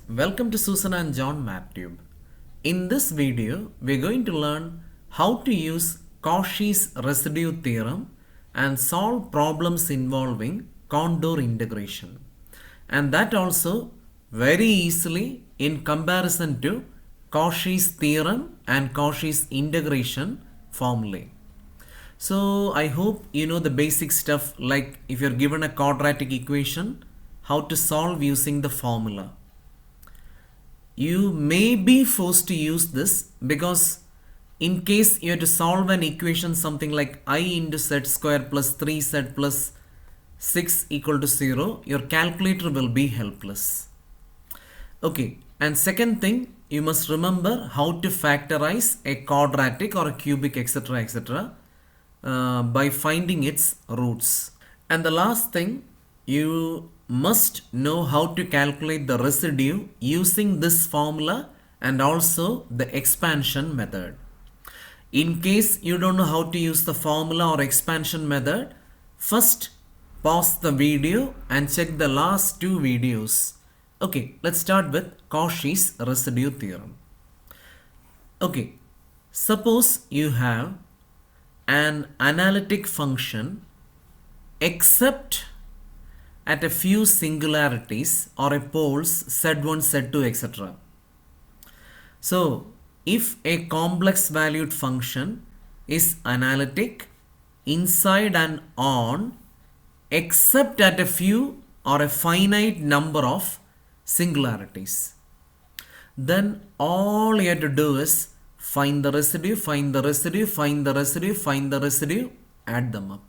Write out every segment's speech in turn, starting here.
Welcome to Susan and John MathTube. In this video, we're going to learn how to use Cauchy's residue theorem and solve problems involving contour integration. And that also very easily in comparison to Cauchy's theorem and Cauchy's integration formulae. So I hope you know the basic stuff, like if you're given a quadratic equation, how to solve using the formula. You may be forced to use this because in case you have to solve an equation something like I into z square plus 3z plus 6 equal to 0, your calculator will be helpless. Okay, and second thing, you must remember how to factorize a quadratic or a cubic etc. By finding its roots. And the last thing, you must know how to calculate the residue using this formula and also the expansion method. In case you don't know how to use the formula or expansion method, first pause the video and check the last two videos. Okay, let's start with Cauchy's residue theorem. Okay, suppose you have an analytic function except at a few singularities or a poles z1, z2, etc. So, if a complex valued function is analytic inside and on except at a few or a finite number of singularities, then all you have to do is find the residue, find the residue, find the residue, find the residue, add them up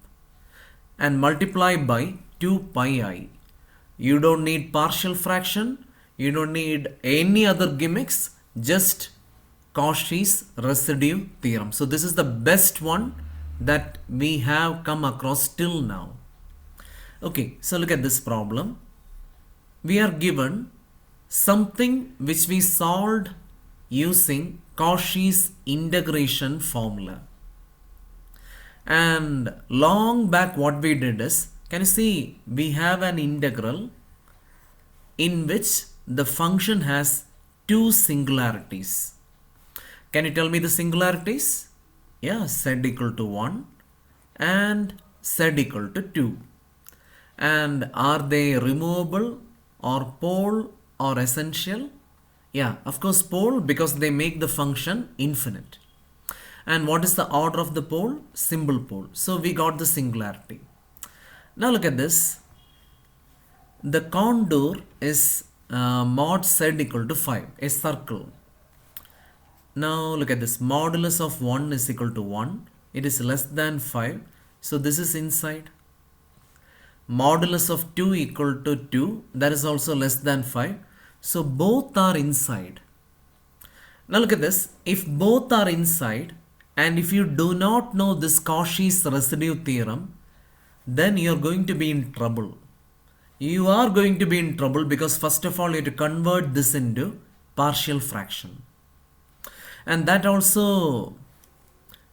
and multiply by 2 pi I. You don't need partial fraction, you don't need any other gimmicks, just Cauchy's residue theorem. So this is the best one that we have come across till now. Okay, so look at this problem. We are given something which we solved using Cauchy's integration formula. And long back what we did is, can you see we have an integral in which the function has two singularities. Can you tell me the singularities? Yeah, z equal to 1 and z equal to 2. And are they removable or pole or essential? Yeah, of course pole, because they make the function infinite. And what is the order of the pole? Symbol pole. So we got the singularity. Now look at this. The contour is mod z equal to 5, a circle. Now look at this. Modulus of 1 is equal to 1. It is less than 5. So this is inside. Modulus of 2 equal to 2. That is also less than 5. So both are inside. Now look at this. If both are inside, and if you do not know this Cauchy's residue theorem, then you are going to be in trouble. You are going to be in trouble because first of all you have to convert this into partial fraction. And that also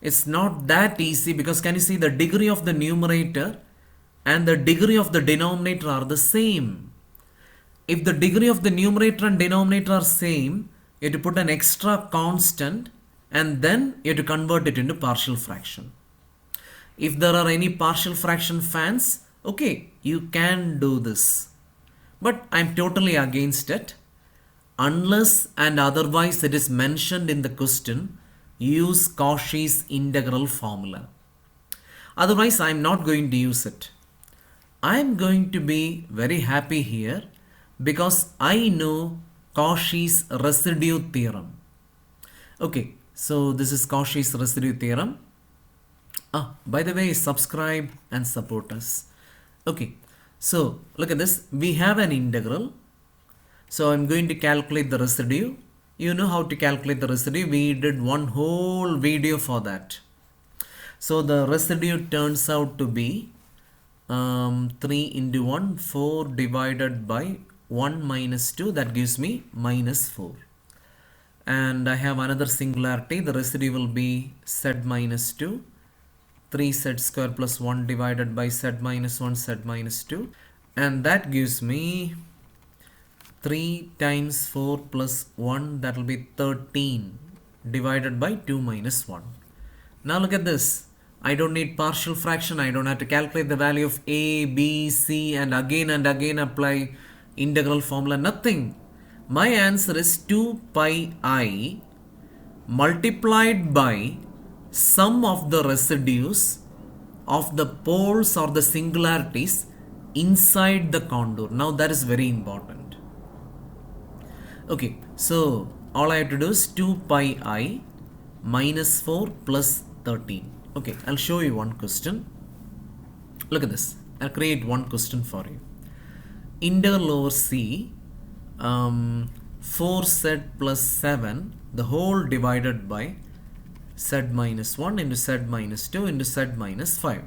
is not that easy, because can you see the degree of the numerator and the degree of the denominator are the same. If the degree of the numerator and denominator are same, you have to put an extra constant and then you have to convert it into partial fraction. If there are any partial fraction fans, okay, you can do this. But I'm totally against it. Unless and otherwise it is mentioned in the question, use Cauchy's integral formula. Otherwise, I'm not going to use it. I'm going to be very happy here because I know Cauchy's residue theorem. Okay, so this is Cauchy's residue theorem. By the way, subscribe and support us. Okay, so look at this. We have an integral. So I'm going to calculate the residue. You know how to calculate the residue. We did one whole video for that. So the residue turns out to be 3 into 1, 4 divided by 1 minus 2. That gives me minus 4. And I have another singularity. The residue will be z minus 2. 3z square plus 1 divided by z minus 1, z minus 2. And that gives me 3 times 4 plus 1, that will be 13 divided by 2 minus 1. Now look at this. I don't need partial fraction. I don't have to calculate the value of a, b, c and again apply integral formula. Nothing. My answer is 2 pi I multiplied by sum of the residues of the poles or the singularities inside the contour. Now that is very important. Okay, so all I have to do is 2 pi I minus 4 plus 13. Okay, I'll show you one question. Look at this. I'll create one question for you. Integral over C 4z plus 7 the whole divided by z minus 1 into z minus 2 into z minus 5.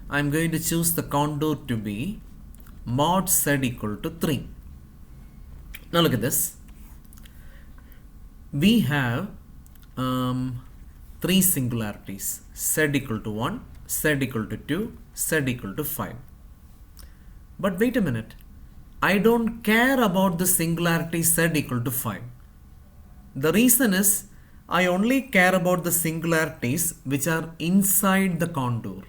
I'm going to choose the contour to be mod z equal to 3. Now look at this. We have 3 singularities, z equal to 1, z equal to 2, z equal to 5. But wait a minute. I don't care about the singularity z equal to 5. The reason is I only care about the singularities which are inside the contour.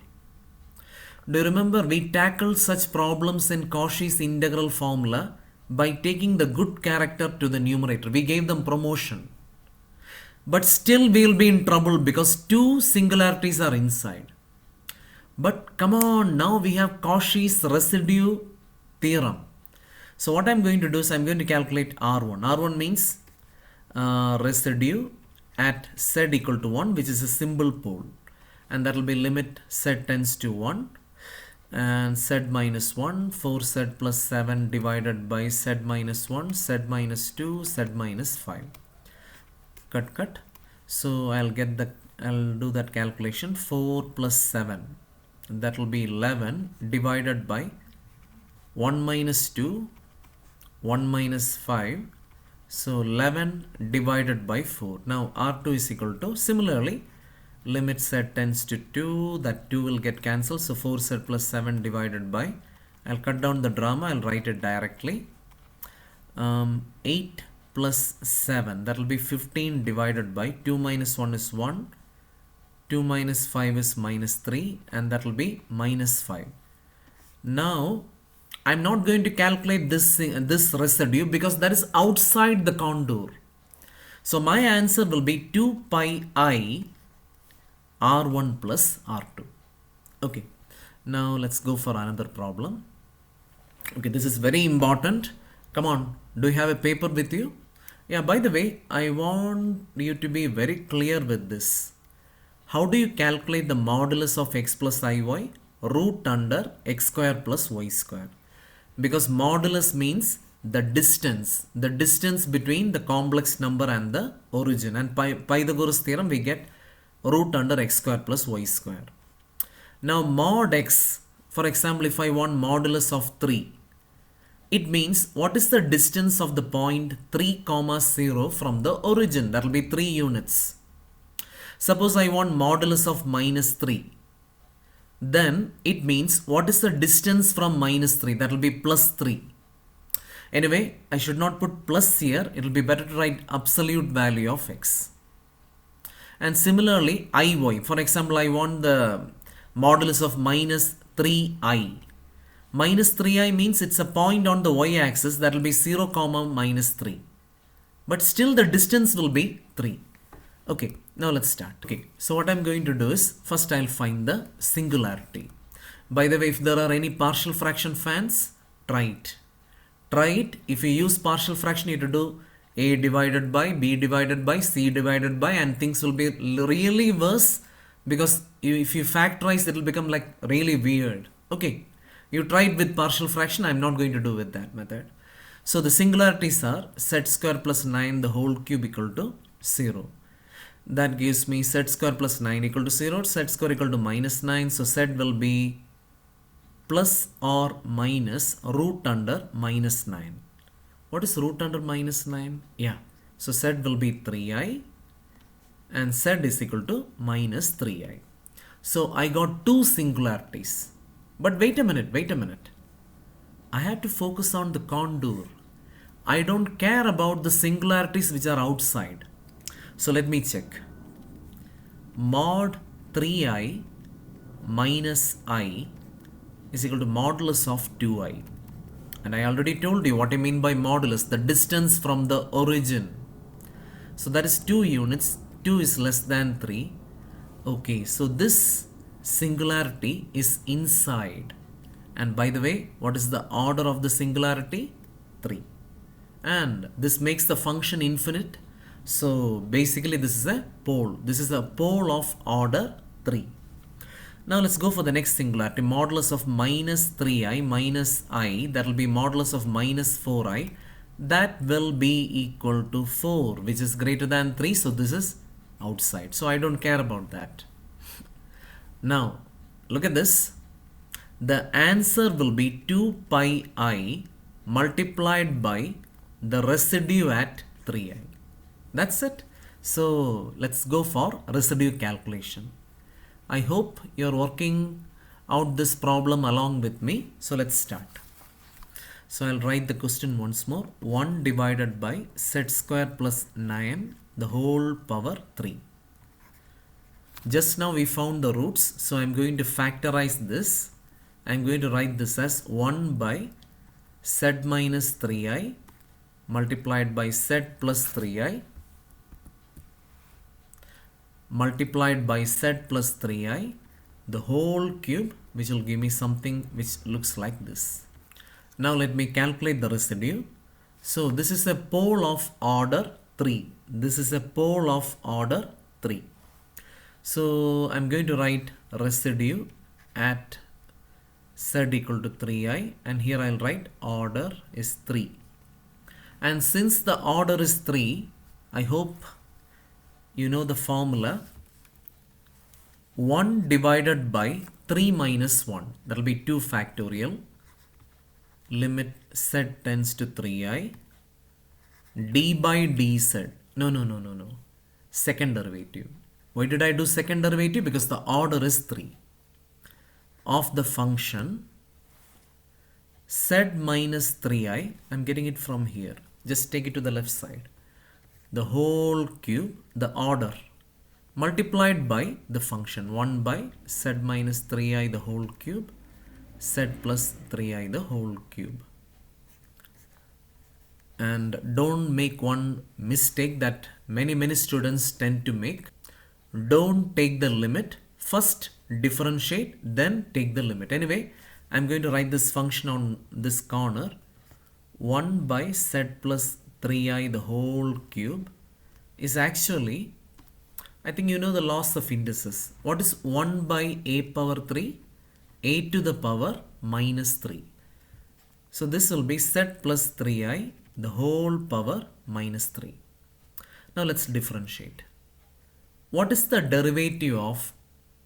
Do you remember we tackled such problems in Cauchy's integral formula by taking the good character to the numerator? We gave them promotion. But still we will be in trouble because 2 singularities are inside. But come on, now we have Cauchy's residue theorem. So what I'm going to do is I'm going to calculate R1. R1 means residue at z equal to 1, which is a symbol pole. And that will be limit z tends to 1 and z minus 1, 4z plus 7 divided by z minus 1, z minus 2, z minus 5. Cut. So I'll do that calculation. 4 plus 7, that will be 11 divided by 1 minus 2, 1 minus 5. So 11 divided by 4. Now R2 is equal to, similarly, limit z tends to 2, that 2 will get cancelled. So 4z plus 7 divided by, I'll cut down the drama, I'll write it directly. 8 plus 7, that will be 15 divided by 2 minus 1 is 1, 2 minus 5 is minus 3, and that will be minus 5. Now I'm not going to calculate this residue because that is outside the contour. So my answer will be 2 pi I R1 plus R2. Okay, now let's go for another problem. Okay, this is very important. Come on, do you have a paper with you? Yeah, by the way, I want you to be very clear with this. How do you calculate the modulus of x plus iy? Root under x square plus y square. Because modulus means the distance between the complex number and the origin. And by Pythagoras theorem, we get root under x square plus y square. Now mod x, for example, if I want modulus of 3, it means what is the distance of the point 3, 0 from the origin? That will be 3 units. Suppose I want modulus of minus 3. Then it means what is the distance from minus 3? That will be plus 3. Anyway, I should not put plus here. It will be better to write absolute value of x. And similarly, iy. For example, I want the modulus of minus 3i. Minus 3i means it's a point on the y-axis, that will be 0, minus 3. But still the distance will be 3. Okay, now let's start. Okay, so what I'm going to do is, first I'll find the singularity. By the way, if there are any partial fraction fans, try it. Try it. If you use partial fraction, you have to do a divided by, b divided by, c divided by, and things will be really worse because if you factorize, it will become like really weird. Okay, you try it with partial fraction. I'm not going to do with that method. So the singularities are z square plus 9 the whole cube equal to 0. That gives me z square plus 9 equal to 0, z square equal to minus 9. So z will be plus or minus root under minus 9. What is root under minus 9? Yeah. So z will be 3i and z is equal to minus 3i. So I got two singularities. But wait a minute. I have to focus on the contour. I don't care about the singularities which are outside. So let me check. Mod 3i minus I is equal to modulus of 2i. And I already told you what I mean by modulus, the distance from the origin. So that is 2 units, 2 is less than 3. Okay, so this singularity is inside. And by the way, what is the order of the singularity? 3. And this makes the function infinite. So basically this is a pole. This is a pole of order 3. Now let's go for the next singularity. Modulus of minus 3i minus I, that will be modulus of minus 4i. That will be equal to 4, which is greater than 3. So this is outside. So I don't care about that. Now look at this. The answer will be 2 pi I multiplied by the residue at 3i. That's it. So let's go for residue calculation. I hope you're working out this problem along with me. So let's start. So I'll write the question once more. 1 divided by z square plus 9 the whole power 3. Just now we found the roots. So I'm going to factorize this. I'm going to write this as 1 by z minus 3i multiplied by z plus 3i multiplied by z plus 3i the whole cube, which will give me something which looks like this. Now let me calculate the residue. So this is a pole of order 3. This is a pole of order 3. So I'm going to write residue at z equal to 3i, and here I'll write order is 3. And since the order is 3, I hope you know the formula. 1 divided by 3 minus 1, that will be 2 factorial, limit z tends to 3i, d by dz, no, second derivative. Why did I do second derivative? Because the order is 3 of the function z minus 3i. I'm getting it from here. Just take it to the left side. The whole cube, the order, multiplied by the function 1 by z minus 3i the whole cube, z plus 3i the whole cube. And don't make one mistake that many students tend to make. Don't take the limit. First differentiate, then take the limit. Anyway, I'm going to write this function on this corner. 1 by z plus 3i the whole cube is actually, I think you know the laws of indices. What is 1 by a power 3? A to the power minus 3. So this will be z plus 3i the whole power minus 3. Now let's differentiate. What is the derivative of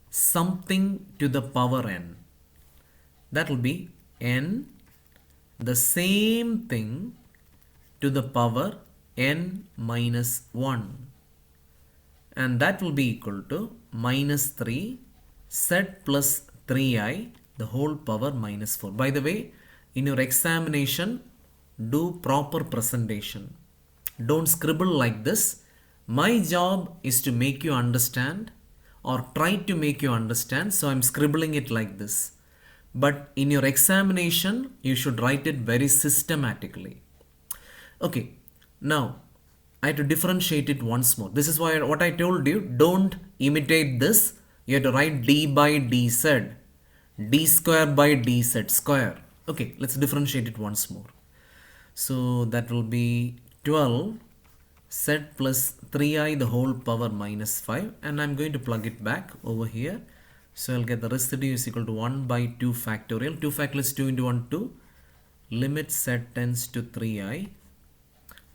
something to the power n? That will be n the same thing to the power n minus 1. And that will be equal to minus 3 z plus 3i the whole power minus 4. By the way, in your examination, do proper presentation. Don't scribble like this. My job is to make you understand, or try to make you understand, so I'm scribbling it like this. But in your examination, you should write it very systematically. Okay, now I have to differentiate it once more. This is why what I told you, don't imitate this. You have to write d by dz, d square by dz square. Okay, let's differentiate it once more. So that will be 12 z plus 3i the whole power minus 5, and I'm going to plug it back over here. So I'll get the residue is equal to 1 by 2 factorial. 2 factorial is 2 into 1, 2. Limit z tends to 3i.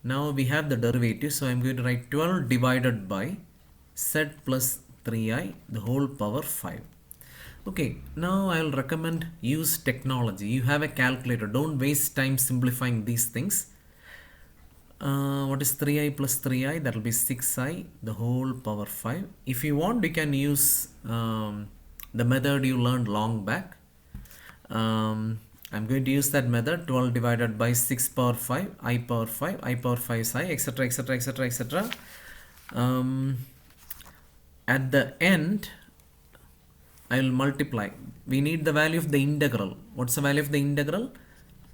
Now we have the derivative, so I'm going to write 12 divided by z plus 3i the whole power 5. Okay, now I'll recommend use technology. You have a calculator. Don't waste time simplifying these things. What is 3i plus 3i? That will be 6i the whole power 5. If you want, you can use the method you learned long back. I'm going to use that method. 12 divided by 6 power 5, I power 5, I power 5 is I, etc, etc, etc, etc. At the end, I will multiply. We need the value of the integral. What's the value of the integral?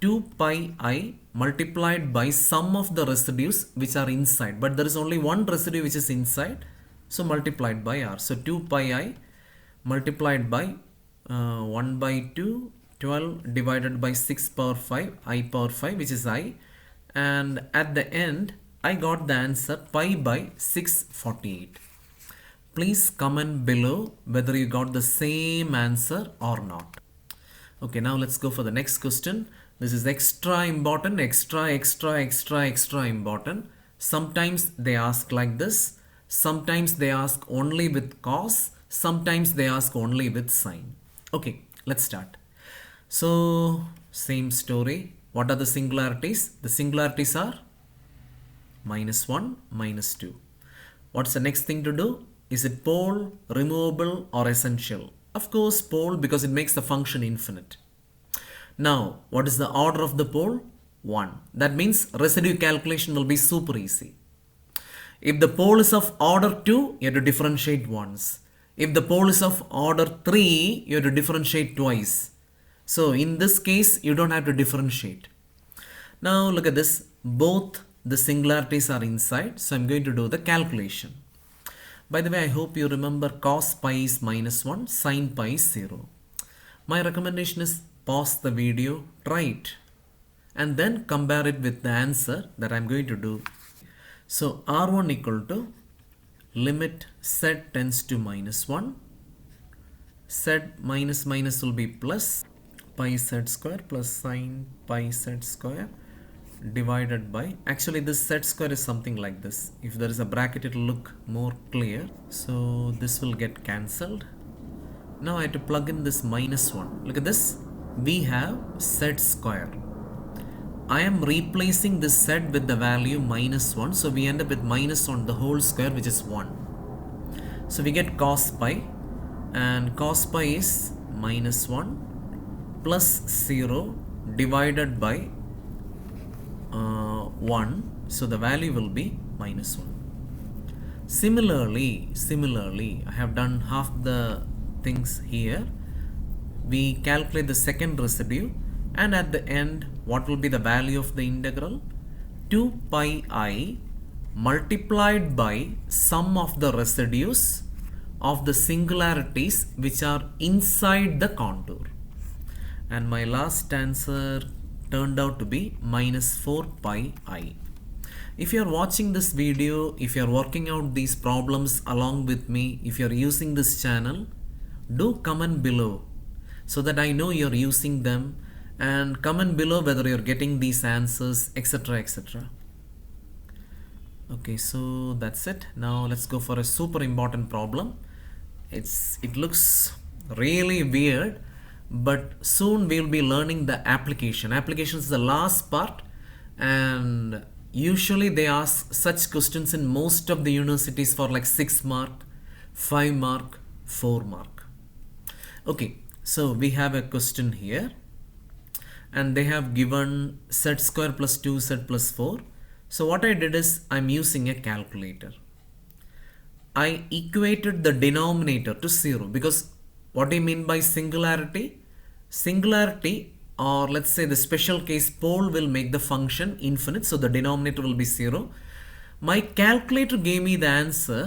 2 pi I multiplied by sum of the residues which are inside. But there is only one residue which is inside. So multiplied by R. So 2 pi I multiplied by 1 by 2, 12 divided by 6 power 5, I power 5, which is I. And at the end, I got the answer pi by 648. Please comment below whether you got the same answer or not. Okay, now let's go for the next question. This is extra important, extra important. Sometimes they ask like this. Sometimes they ask only with cos. Sometimes they ask only with sine. Okay, let's start. So, same story. What are the singularities? The singularities are -1, -2. What's the next thing to do? Is it pole, removable, or essential? Of course, pole, because it makes the function infinite. Now, what is the order of the pole? 1. That means residue calculation will be super easy. If the pole is of order 2, you have to differentiate once. If the pole is of order 3, you have to differentiate twice. So, in this case, you don't have to differentiate. Now, look at this. Both the singularities are inside. So, I'm going to do the calculation. By the way, I hope you remember cos pi is -1, sin pi is 0. My recommendation is pause the video, try it, and then compare it with the answer that I'm going to do. So R1 equal to limit z tends to -1, z minus minus will be plus pi z square plus sin pi z square divided by, actually this z square is something like this. If there is a bracket, it will look more clear. So this will get cancelled. Now I have to plug in this -1. Look at this. We have z square. I am replacing this z with the value -1. So we end up with -1 the whole square, which is 1. So we get cos pi, and cos pi is -1 plus 0 divided by 1. So the value will be -1. Similarly, I have done half the things here. We calculate the second residue, and at the end, what will be the value of the integral? 2 pi I multiplied by sum of the residues of the singularities which are inside the contour. And my last answer turned out to be -4 pi I. If you are watching this video, if you are working out these problems along with me, if you are using this channel, do comment below so that I know you are using them, and comment below whether you are getting these answers, etc, etc. Okay, so that's it. Now let's go for a super important problem. It looks really weird, but soon we will be learning the application. Application is the last part, and usually they ask such questions in most of the universities for like 6 mark, 5 mark, 4 mark. Okay, so we have a question here, and they have given z square plus 2z plus 4. So what I did is I'm using a calculator. I equated the denominator to 0, because what do you mean by singularity? Singularity, or let's say the special case pole, will make the function infinite, so the denominator will be 0. My calculator gave me the answer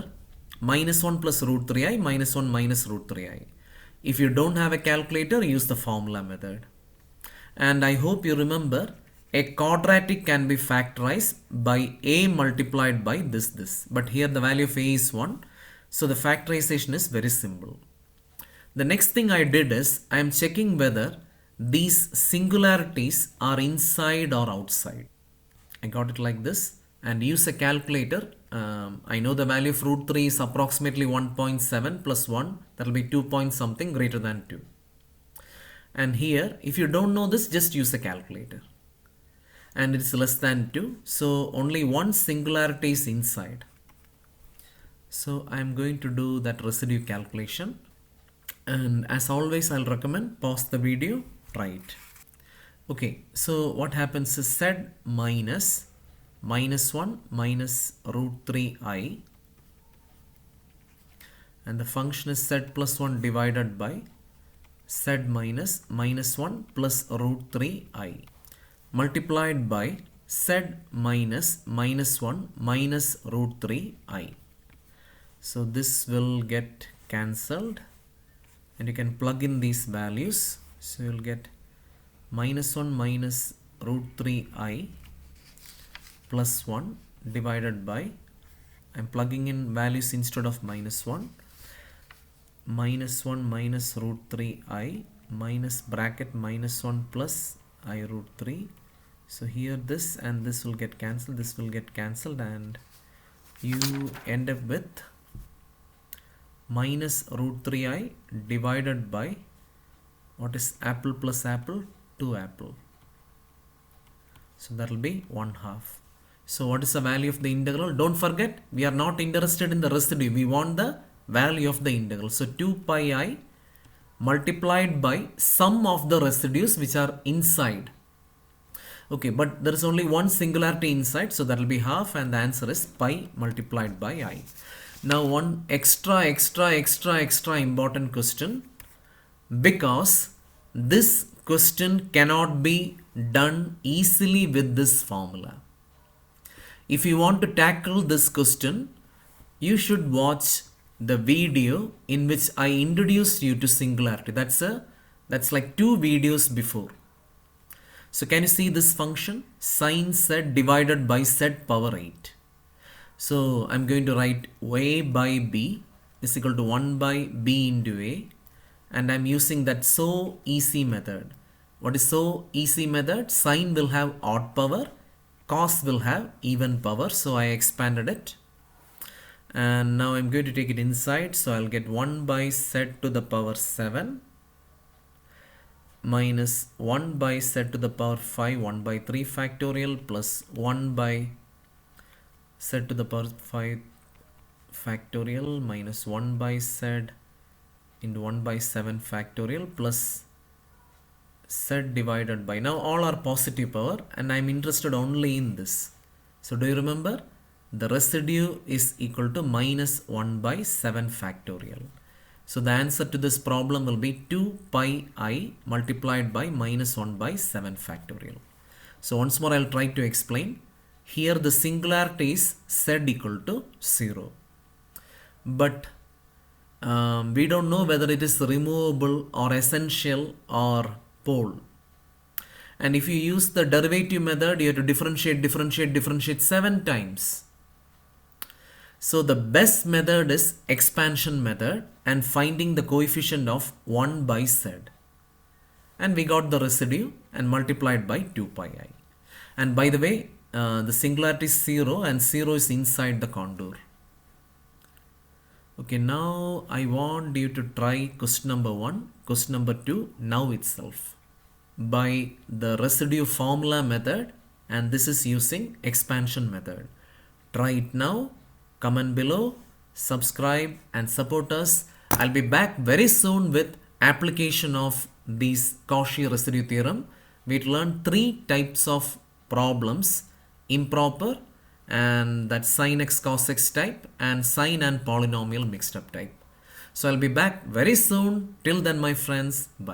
-1 plus root 3i, -1 minus root 3i. If you don't have a calculator, use the formula method. And I hope you remember, a quadratic can be factorized by a multiplied by this. But here the value of a is 1. So the factorization is very simple. The next thing I did is I am checking whether these singularities are inside or outside. I got it like this, and use a calculator. I know the value of root 3 is approximately 1.7 plus 1. That will be 2 point something greater than 2. And here, if you don't know this, just use a calculator. And it's less than 2. So only one singularity is inside. So I'm going to do that residue calculation. And as always, I'll recommend pause the video, try it. Okay, so what happens is z minus -1 minus root 3i, and the function is z plus 1 divided by z minus -1 plus root 3i multiplied by z minus -1 minus root 3i. So this will get cancelled and you can plug in these values. So you'll get -1 minus root 3i plus 1 divided by, I'm plugging in values instead of -1, -1 minus root 3i minus bracket -1 plus I root 3. So here this and this will get cancelled, this will get cancelled, and you end up with minus root 3i divided by, what is apple plus apple? 2 apple. So that will be 1/2. So what is the value of the integral? Don't forget, we are not interested in the residue. We want the value of the integral. So 2 pi I multiplied by sum of the residues which are inside. Okay, but there is only one singularity inside, so that will be half, and the answer is pi multiplied by I. Now one extra important question, because this question cannot be done easily with this formula. If you want to tackle this question, you should watch the video in which I introduced you to singularity. That's like 2 videos before. So can you see this function? Sin z divided by z power 8. So I'm going to write a by b is equal to 1 by b into a, and I'm using that so easy method. What is so easy method? Sin will have odd power, cos will have even power, so I expanded it. And now I'm going to take it inside, so I'll get 1 by z to the power 7 minus 1 by z to the power 5, 1 by 3 factorial plus 1 by z to the power 5 factorial minus 1 by z into 1 by 7 factorial plus z divided by, now all are positive power and I'm interested only in this. So do you remember? The residue is equal to minus 1 by 7 factorial. So the answer to this problem will be 2 pi I multiplied by minus 1 by 7 factorial. So once more I'll try to explain. Here the singularity is z equal to 0. But we don't know whether it is removable or essential or pole. And if you use the derivative method, you have to differentiate 7 times. So the best method is expansion method and finding the coefficient of 1 by z. And we got the residue and multiplied by 2 pi I. And by the way, the singularity is 0 and 0 is inside the contour. Okay, now I want you to try question number 1, question number 2 now itself by the residue formula method, and this is using expansion method. Try it now, comment below, subscribe and support us. I'll be back very soon with application of these Cauchy residue theorem. We'll learn 3 types of problems: improper, and that's sin x cos x type, and sine and polynomial mixed up type. So I'll be back very soon. Till then, my friends, bye.